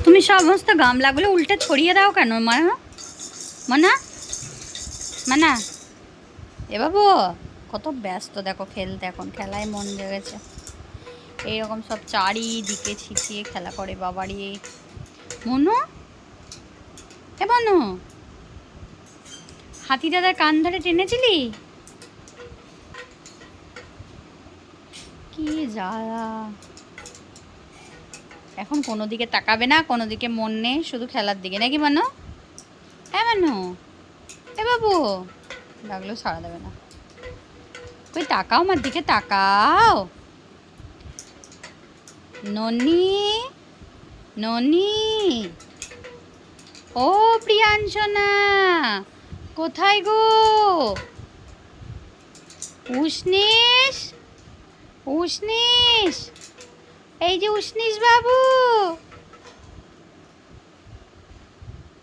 তুমি সমস্ত গামলাগুলো উল্টে ছড়িয়ে দাও কেন মানা? মানা মানা এ বাবু কত ব্যস্ত দেখো খেলতে, এখন খেলায় মন জেগেছে। এইরকম সব চারিদিকে ছিটিয়ে খেলা করে বাবারি। মনু এ মনু, হাতি দাদার কান ধরে টেনেছিলি? কি জ্বালা, এখন কোনো দিকে তাকাবে না, কোনো দিকে মন নেই, শুধু খেলার দিকে নাকি মানো? হ্যাঁ মানো এ বাবু, ডাকলেও সাড়া দেবে না। কই তাকাও, আমার দিকে তাকাও। ননি ননি, ও প্রিয়াঞ্জনা কোথায় গো? উষ্ণিস উষ্ণিস, এই যে উষ্ণিস বাবু,